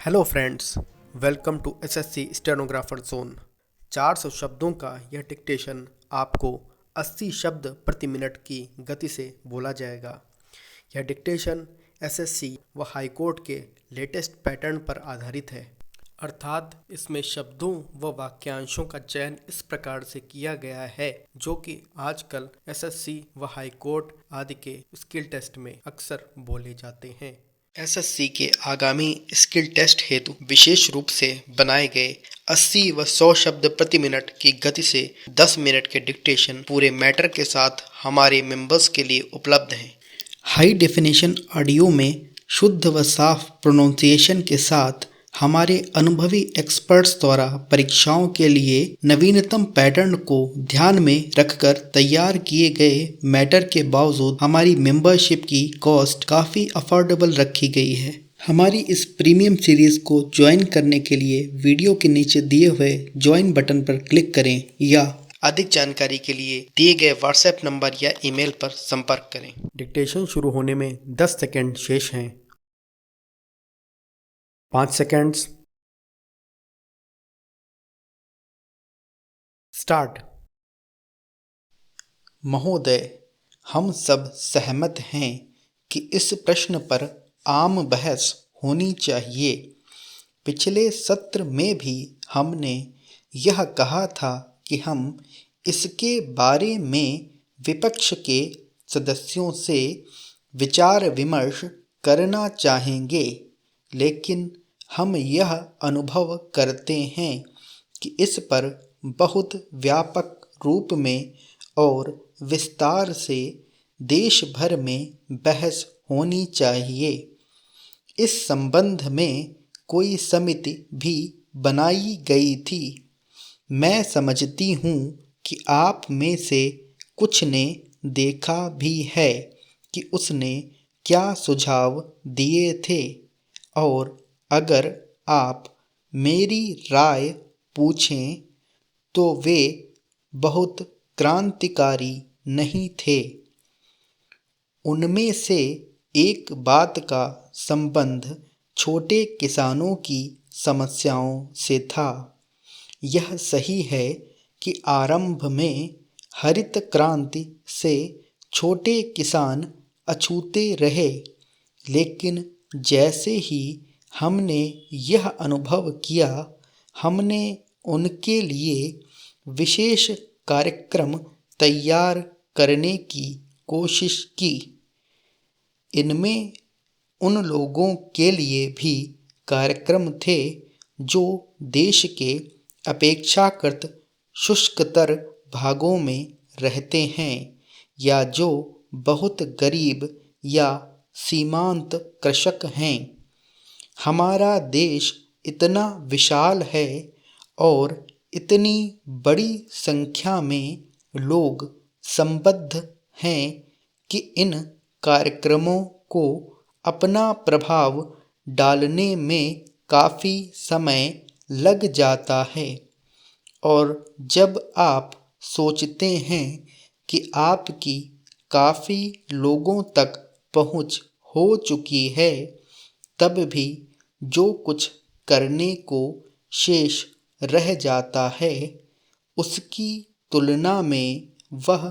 Hello friends, welcome to SSC stenographer zone. 400 शब्दों का यह डिक्टेशन आपको 80 शब्द प्रति मिनट की गति से बोला जाएगा। यह डिक्टेशन एसएससी व हाई कोर्ट के लेटेस्ट पैटर्न पर आधारित है, अर्थात इसमें शब्दों व वाक्यांशों का चयन इस प्रकार से किया गया है जो कि आजकल एसएससी व हाई कोर्ट आदि के स्किल टेस्ट में अक्सर बोले जाते हैं। एसएससी के आगामी स्किल टेस्ट हेतु विशेष रूप से बनाए गए 80 व 100 शब्द प्रति मिनट की गति से 10 मिनट के डिक्टेशन पूरे मैटर के साथ हमारे मेंबर्स के लिए उपलब्ध हैं। हाई डेफिनेशन ऑडियो में शुद्ध व साफ प्रोनाउंसिएशन के साथ हमारे अनुभवी एक्सपर्ट्स द्वारा परीक्षाओं के लिए नवीनतम पैटर्न को ध्यान में रखकर तैयार किए गए मैटर के बावजूद हमारी मेंबरशिप की कॉस्ट काफ़ी अफोर्डेबल रखी गई है। हमारी इस प्रीमियम सीरीज़ को ज्वाइन करने के लिए वीडियो के नीचे दिए हुए ज्वाइन बटन पर क्लिक करें या अधिक जानकारी के लिए दिए गए व्हाट्सएप नंबर या ईमेल पर संपर्क करें। डिक्टेशन शुरू होने में 10 सेकेंड शेष हैं। 5 सेकेंड्स। स्टार्ट। महोदय, हम सब सहमत हैं कि इस प्रश्न पर आम बहस होनी चाहिए। पिछले सत्र में भी हमने यह कहा था कि हम इसके बारे में विपक्ष के सदस्यों से विचार विमर्श करना चाहेंगे, लेकिन हम यह अनुभव करते हैं कि इस पर बहुत व्यापक रूप में और विस्तार से देश भर में बहस होनी चाहिए। इस संबंध में कोई समिति भी बनाई गई थी। मैं समझती हूँ कि आप में से कुछ ने देखा भी है कि उसने क्या सुझाव दिए थे, और अगर आप मेरी राय पूछें तो वे बहुत क्रांतिकारी नहीं थे। उनमें से एक बात का संबंध छोटे किसानों की समस्याओं से था। यह सही है कि आरंभ में हरित क्रांति से छोटे किसान अछूते रहे, लेकिन जैसे ही हमने यह अनुभव किया, हमने उनके लिए विशेष कार्यक्रम तैयार करने की कोशिश की। इनमें उन लोगों के लिए भी कार्यक्रम थे जो देश के अपेक्षाकृत शुष्कतर भागों में रहते हैं या जो बहुत गरीब या सीमांत कृषक हैं। हमारा देश इतना विशाल है और इतनी बड़ी संख्या में लोग संबद्ध हैं कि इन कार्यक्रमों को अपना प्रभाव डालने में काफ़ी समय लग जाता है। और जब आप सोचते हैं कि आपकी काफ़ी लोगों तक पहुंच हो चुकी है, तब भी जो कुछ करने को शेष रह जाता है, उसकी तुलना में वह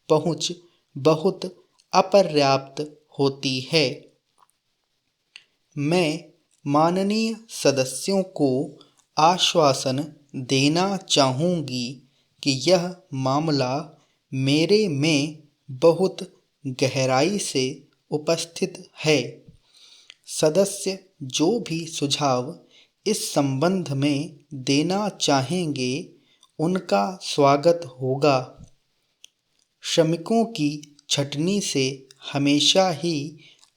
पहुंच बहुत अपर्याप्त होती है। मैं माननीय सदस्यों को आश्वासन देना चाहूँगी कि यह मामला मेरे में बहुत गहराई से उपस्थित है। सदस्य जो भी सुझाव इस संबंध में देना चाहेंगे, उनका स्वागत होगा। श्रमिकों की छंटनी से हमेशा ही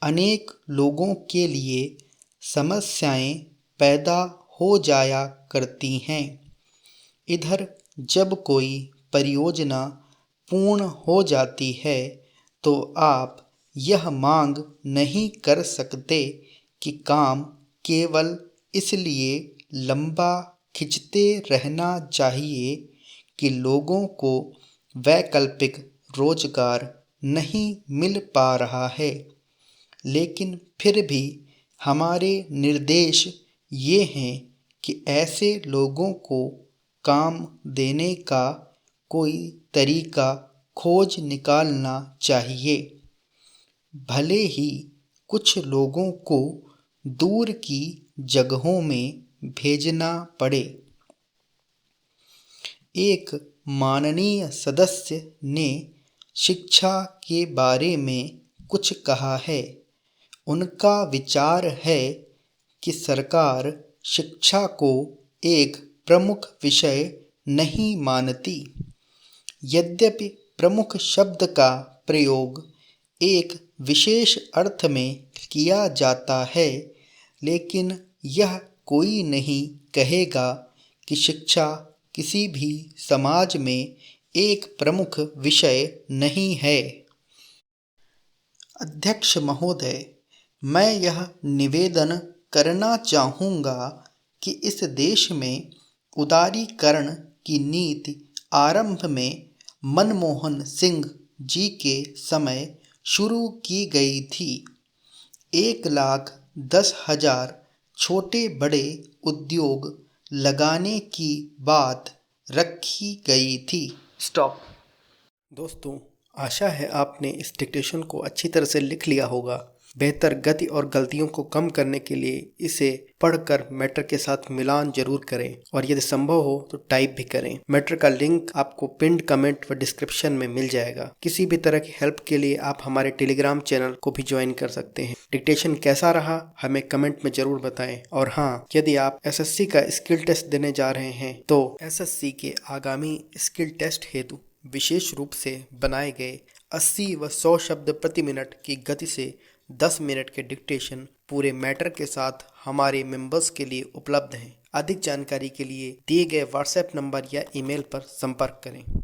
अनेक लोगों के लिए समस्याएं पैदा हो जाया करती हैं। इधर जब कोई परियोजना पूर्ण हो जाती है तो आप यह मांग नहीं कर सकते कि काम केवल इसलिए लंबा खिंचते रहना चाहिए कि लोगों को वैकल्पिक रोजगार नहीं मिल पा रहा है, लेकिन फिर भी हमारे निर्देश ये हैं कि ऐसे लोगों को काम देने का कोई तरीका खोज निकालना चाहिए, भले ही कुछ लोगों को दूर की जगहों में भेजना पड़े। एक माननीय सदस्य ने शिक्षा के बारे में कुछ कहा है। उनका विचार है कि सरकार शिक्षा को एक प्रमुख विषय नहीं मानती। यद्यपि प्रमुख शब्द का प्रयोग एक विशेष अर्थ में किया जाता है, लेकिन यह कोई नहीं कहेगा कि शिक्षा किसी भी समाज में एक प्रमुख विषय नहीं है। अध्यक्ष महोदय, मैं यह निवेदन करना चाहूँगा कि इस देश में उदारीकरण की नीति आरंभ में मनमोहन सिंह जी के समय शुरू की गई थी। 1,10,000 छोटे बड़े उद्योग लगाने की बात रखी गई थी। स्टॉप। दोस्तों, आशा है आपने इस डिक्टेशन को अच्छी तरह से लिख लिया होगा। बेहतर गति और गलतियों को कम करने के लिए इसे पढ़कर मैटर के साथ मिलान जरूर करें और यदि संभव हो तो टाइप भी करें। मैटर का लिंक आपको पिन्ड कमेंट व डिस्क्रिप्शन में मिल जाएगा। किसी भी तरह की हेल्प के लिए आप हमारे टेलीग्राम चैनल को भी ज्वाइन कर सकते हैं। डिक्टेशन कैसा रहा हमें कमेंट में जरूर बताएं। और हाँ, यदि आप एसएससी का स्किल टेस्ट देने जा रहे हैं तो एसएससी के आगामी स्किल टेस्ट हेतु विशेष रूप से बनाए गए 80 व 100 शब्द प्रति मिनट की गति से 10 मिनट के डिक्टेशन पूरे मैटर के साथ हमारे मेंबर्स के लिए उपलब्ध हैं। अधिक जानकारी के लिए दिए गए व्हाट्सएप नंबर या ईमेल पर संपर्क करें।